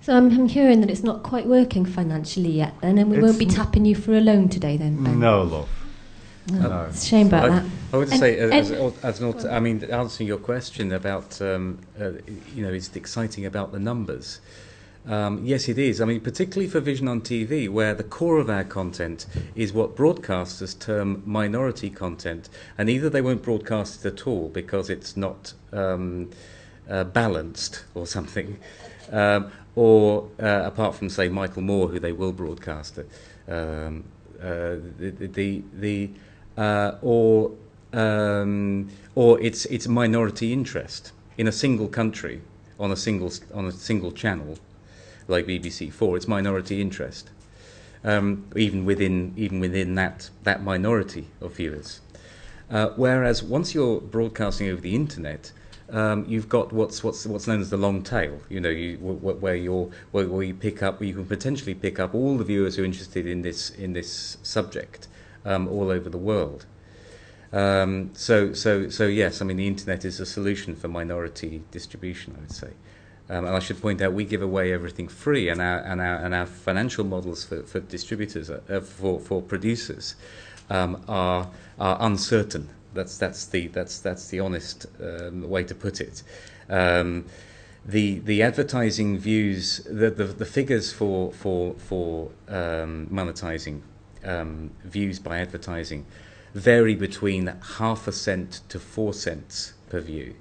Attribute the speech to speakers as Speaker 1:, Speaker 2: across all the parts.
Speaker 1: So I'm hearing that it's not quite working financially yet, then, and we won't be tapping you for a loan today, then, Ben?
Speaker 2: No, love.
Speaker 1: No. It's a shame about that.
Speaker 3: I would say, I mean, answering your question about, is it exciting about the numbers? Yes, it is. I mean, particularly for Vision on TV, where the core of our content is what broadcasters term minority content, and either they won't broadcast it at all because it's not balanced or something, or apart from, say, Michael Moore, who they will broadcast it, or it's minority interest in a single country on a single channel, like BBC4. It's minority interest, even within that minority of viewers. Whereas once you're broadcasting over the internet, you've got what's known as the long tail. You know, where you can potentially pick up all the viewers who are interested in this subject all over the world. So yes, I mean, the internet is a solution for minority distribution, I would say. And I should point out, we give away everything free, and our financial models for distributors, for producers, are uncertain. That's the honest way to put it. The advertising views, the figures for monetizing views by advertising vary between 0.5 cent to 4 cents per view.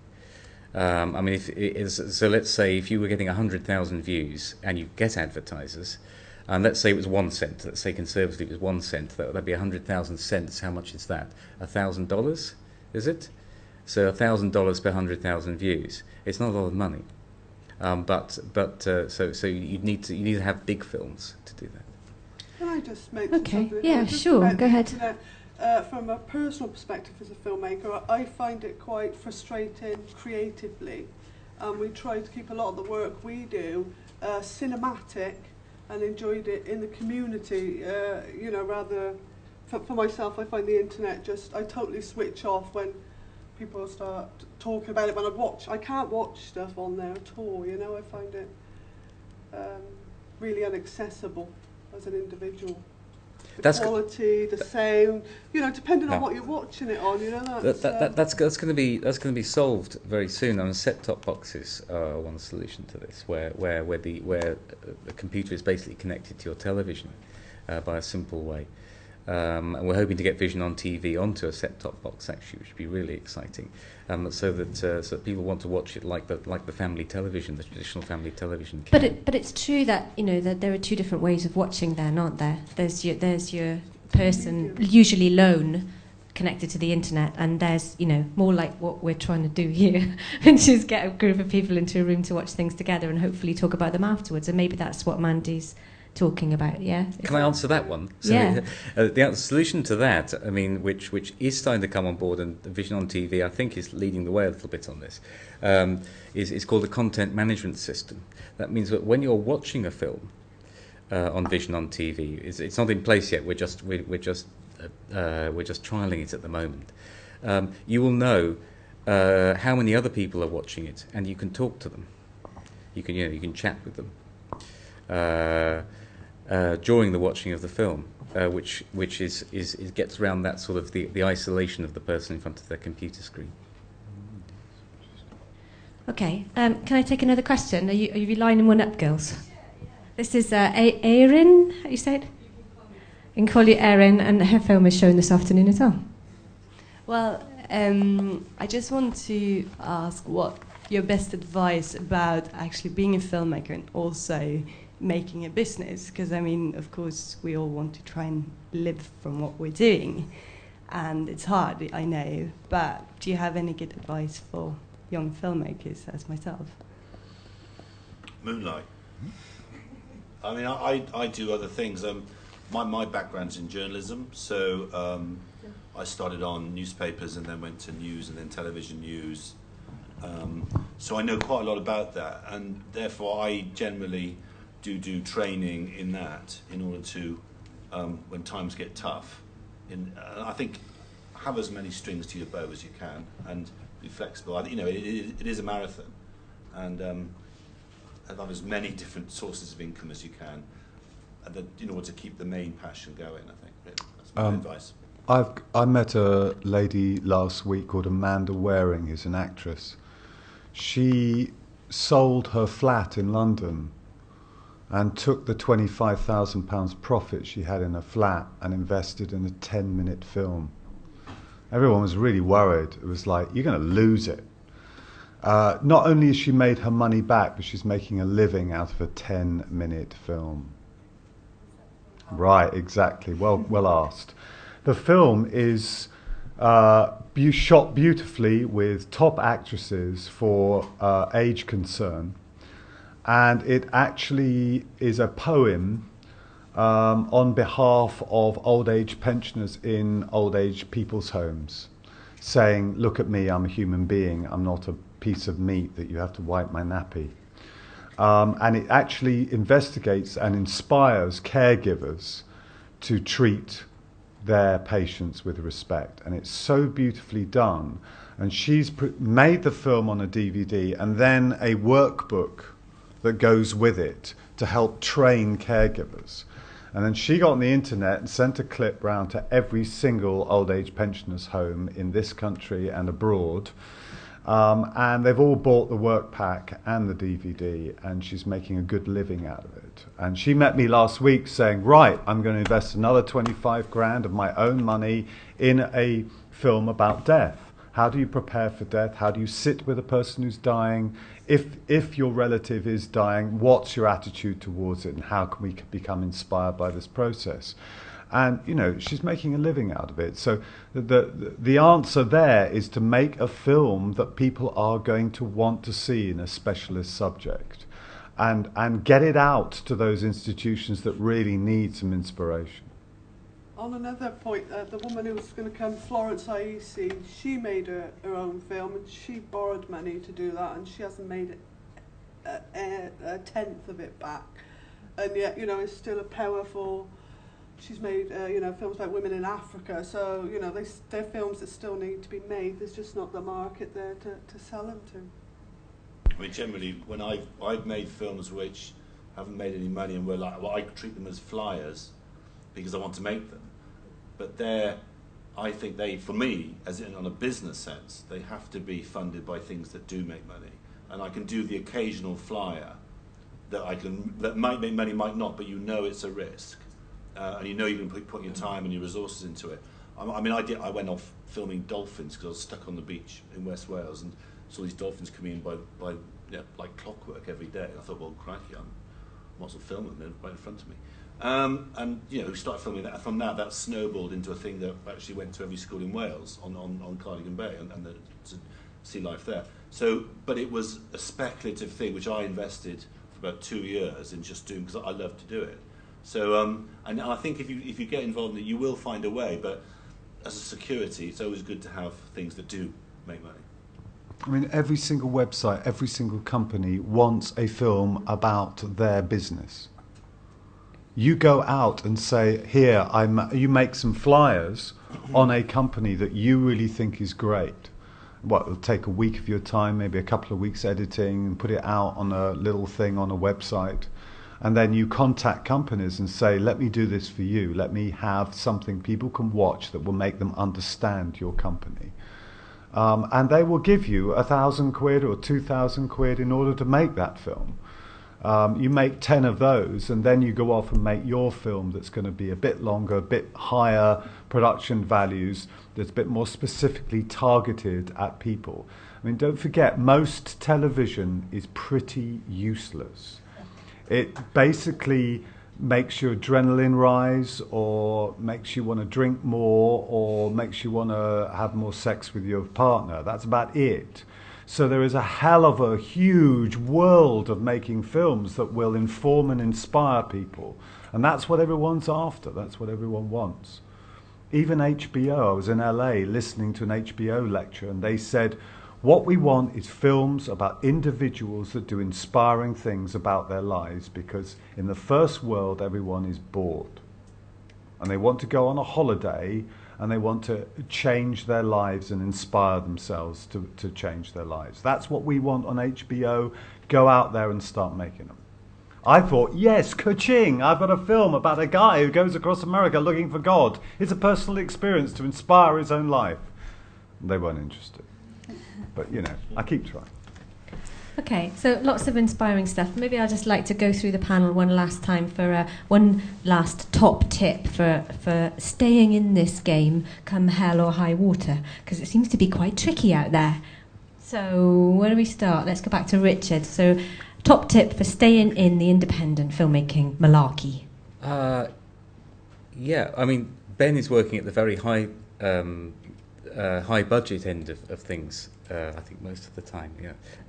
Speaker 3: I mean, so let's say if you were getting 100,000 views and you get advertisers, and let's say it was 1 cent, let's say conservatively it was 1 cent, that'd be 100,000 cents. How much is that? $1,000, is it? So $1,000 per 100,000 views. It's not a lot of money, so you need to have big films to do that.
Speaker 4: Can I just make
Speaker 1: okay?
Speaker 4: Something?
Speaker 1: Yeah, sure. Go ahead.
Speaker 4: From a personal perspective as a filmmaker, I find it quite frustrating creatively. We try to keep a lot of the work we do cinematic and enjoyed it in the community, rather for myself. I find the internet I totally switch off when people start talking about it. When I can't watch stuff on there at all, I find it really inaccessible as an individual. The quality, the sound, depending on what you're watching it on,
Speaker 3: that's going to be solved very soon. I mean, set-top boxes are one solution to this, where the computer is basically connected to your television by a simple way. And we're hoping to get Vision on TV onto a set-top box, actually, which would be really exciting, so that people want to watch it like the family television, the traditional family television.
Speaker 1: But it's true that that there are two different ways of watching, then, aren't there? There's your person, usually lone, connected to the internet, and there's more like what we're trying to do here, which is get a group of people into a room to watch things together and hopefully talk about them afterwards. And maybe that's what Mandy's talking about. Yeah.
Speaker 3: Can I answer that one? So,
Speaker 1: yeah.
Speaker 3: The solution to that, I mean, which is starting to come on board, and Vision on TV, I think, is leading the way a little bit on this, is called a content management system. That means that when you're watching a film on Vision on TV, it's not in place yet. We're just trialing it at the moment. You will know how many other people are watching it, and you can talk to them. You can chat with them during the watching of the film, which gets around that sort of the isolation of the person in front of their computer screen.
Speaker 1: Okay, can I take another question? Are you lining one up, girls? This is Erin, how do you say it? You can call you Erin, and her film is shown this afternoon as well.
Speaker 5: Well, I just want to ask what your best advice about actually being a filmmaker and also making a business, because I mean, of course, we all want to try and live from what we're doing, and it's hard, I know, but do you have any good advice for young filmmakers as myself?
Speaker 6: Moonlight. I mean, I do other things. My background's in journalism, so I started on newspapers and then went to news and then television news. So I know quite a lot about that, and therefore I generally do training in that in order to, when times get tough, I think have as many strings to your bow as you can and be flexible. It is a marathon, and have as many different sources of income as you can, and in order to keep the main passion going. I think that's my advice.
Speaker 2: I met a lady last week called Amanda Waring, who's an actress. She sold her flat in London and took the £25,000 profit she had in her flat and invested in a 10-minute film. Everyone was really worried. It was like, you're going to lose it. Not only has she made her money back, but she's making a living out of a 10-minute film. Right, exactly. Well asked. The film is shot beautifully with top actresses for age concern, and it actually is a poem on behalf of old age pensioners in old age people's homes, saying, look at me, I'm a human being, I'm not a piece of meat that you have to wipe my nappy. And it actually investigates and inspires caregivers to treat their patients with respect, and it's so beautifully done. And she's made the film on a DVD and then a workbook that goes with it to help train caregivers. And then she got on the internet and sent a clip round to every single old age pensioners home in this country and abroad. And they've all bought the work pack and the DVD, and she's making a good living out of it. And she met me last week saying, right, I'm going to invest another 25 grand of my own money in a film about death. How do you prepare for death? How do you sit with a person who's dying? If your relative is dying, what's your attitude towards it, and how can we become inspired by this process? And, you know, she's making a living out of it. So the answer there is to make a film that people are going to want to see in a specialist subject, and get it out to those institutions that really need some inspiration.
Speaker 4: On another point, the woman who was going to come, Florence Aisi, she made her own film, and she borrowed money to do that, and she hasn't made a tenth of it back. And yet, you know, it's still a powerful... She's made, you know, films about women in Africa, so, you know, they're films that still need to be made. There's just not the market there to sell them to.
Speaker 6: I mean, generally, when I've made films which haven't made any money and were like, well, I treat them as flyers because I want to make them. But I think for me, as in on a business sense, they have to be funded by things that do make money. And I can do the occasional flyer that might make money, might not, but you know it's a risk. And you know you can put your time and your resources into it. I mean, I went off filming dolphins because I was stuck on the beach in West Wales and saw these dolphins coming in by like clockwork every day. And I thought, well, crikey, I might as well film them. They're right in front of me. And you know, we started filming that. From that snowballed into a thing that actually went to every school in Wales on Cardigan Bay and to see life there. So, but it was a speculative thing which I invested for about 2 years in just doing because I love to do it. So, and I think if you get involved in it, you will find a way. But as a security, it's always good to have things that do make money.
Speaker 2: I mean, every single website, every single company wants a film about their business. You go out and say, here, you make some flyers on a company that you really think is great. It'll take a week of your time, maybe a couple of weeks editing, and put it out on a little thing on a website. And then you contact companies and say, let me do this for you. Let me have something people can watch that will make them understand your company. And they will give you £1,000 or £2,000 in order to make that film. You make 10 of those, and then you go off and make your film that's going to be a bit longer, a bit higher production values, that's a bit more specifically targeted at people. I mean, don't forget, most television is pretty useless. It basically makes your adrenaline rise, or makes you want to drink more, or makes you want to have more sex with your partner. That's about it. So there is a hell of a huge world of making films that will inform and inspire people. And that's what everyone's after. That's what everyone wants. Even HBO, I was in LA listening to an HBO lecture, and they said, what we want is films about individuals that do inspiring things about their lives, because in the first world, everyone is bored. And they want to go on a holiday, and they want to change their lives and inspire themselves to change their lives. That's what we want on HBO. Go out there and start making them. I thought, yes, ka-ching, I've got a film about a guy who goes across America looking for God. It's a personal experience to inspire his own life. They weren't interested. But, you know, I keep trying.
Speaker 1: Okay, so lots of inspiring stuff. Maybe I'd just like to go through the panel one last time for one last top tip for staying in this game come hell or high water, because it seems to be quite tricky out there. So where do we start? Let's go back to Richard. So top tip for staying in the independent filmmaking malarkey.
Speaker 3: Yeah, I mean, Ben is working at the very high budget end of things. I think most of the time,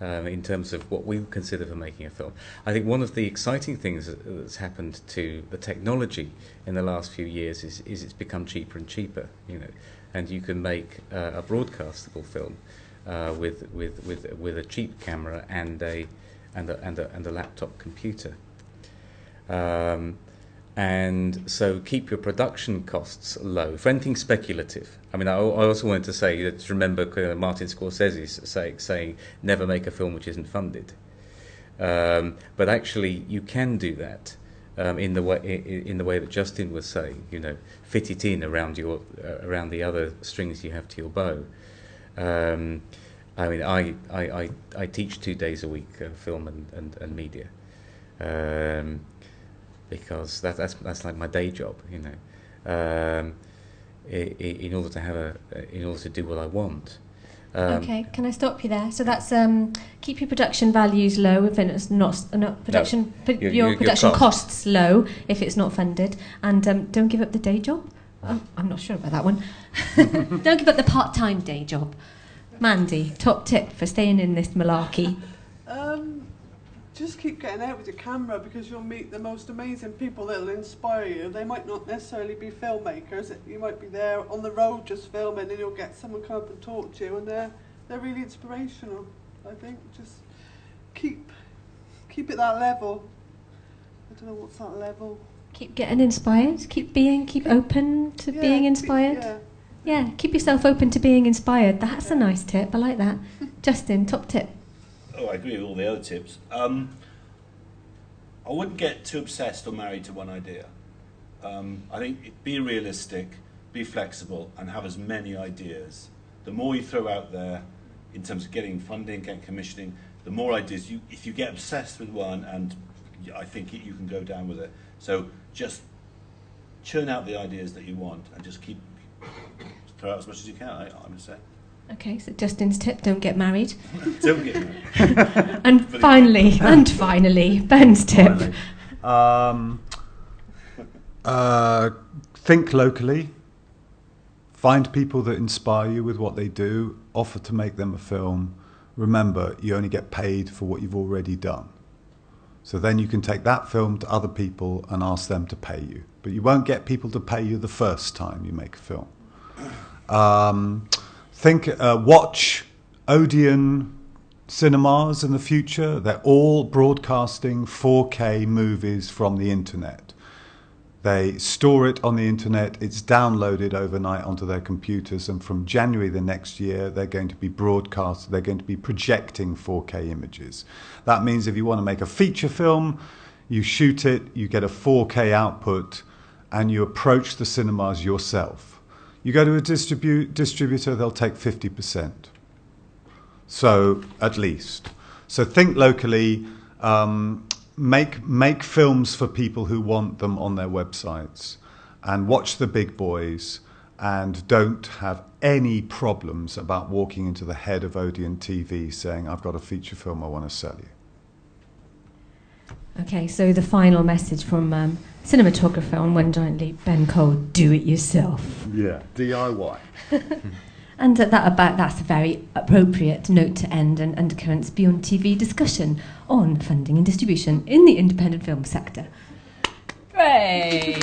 Speaker 3: in terms of what we consider for making a film. I think one of the exciting things that's happened to the technology in the last few years is it's become cheaper and cheaper, and you can make a broadcastable film with a cheap camera and a laptop computer. And so keep your production costs low. For anything speculative, I mean, I also wanted to say that remember Martin Scorsese saying never make a film which isn't funded. But actually, you can do that in the way that Justin was saying. Fit it in around the other strings you have to your bow. I mean, I teach 2 days a week film and media. Because that's like my day job, in order to do what I want.
Speaker 1: Okay, can I stop you there? So that's keep your production values low if it's not production.
Speaker 3: No,
Speaker 1: your production costs low if it's not funded, and don't give up the day job. I'm not sure about that one. Don't give up the part-time day job. Mandy, top tip for staying in this malarkey.
Speaker 4: Just keep getting out with your camera, because you'll meet the most amazing people that'll inspire you. They might not necessarily be filmmakers. You might be there on the road just filming, and you'll get someone come up and talk to you, and they're really inspirational. I think just keep at that level. I don't know what's that level.
Speaker 1: Keep getting inspired. Keep open to being inspired. Yeah, keep yourself open to being inspired. That's a nice tip. I like that. Justin, top tip.
Speaker 6: Oh, I agree with all the other tips. I wouldn't get too obsessed or married to one idea. I think be realistic, be flexible, and have as many ideas. The more you throw out there in terms of getting funding, getting commissioning, the more ideas. If you get obsessed with one, and I think you can go down with it. So just churn out the ideas that you want, and just throw out as much as you can, I would say.
Speaker 1: Okay, so Justin's tip, don't get married.
Speaker 6: Don't get married.
Speaker 1: and finally, Ben's tip.
Speaker 2: Think locally. Find people that inspire you with what they do. Offer to make them a film. Remember, you only get paid for what you've already done. So then you can take that film to other people and ask them to pay you. But you won't get people to pay you the first time you make a film. Watch Odeon cinemas in the future. They're all broadcasting 4K movies from the internet. They store it on the internet. It's downloaded overnight onto their computers, and from January the next year, they're going to be broadcast. They're going to be projecting 4K images. That means if you want to make a feature film, you shoot it, you get a 4K output, and you approach the cinemas yourself. You go to a distributor, they'll take 50%. So, at least. So think locally, make films for people who want them on their websites, and watch the big boys, and don't have any problems about walking into the head of Odeon TV saying, I've got a feature film I want to sell you.
Speaker 1: Okay, so the final message from cinematographer on One Giant Leap, Ben Cole: do it yourself.
Speaker 2: Yeah, DIY.
Speaker 1: And that's a very appropriate note to end an Undercurrents Beyond TV discussion on funding and distribution in the independent film sector. Great!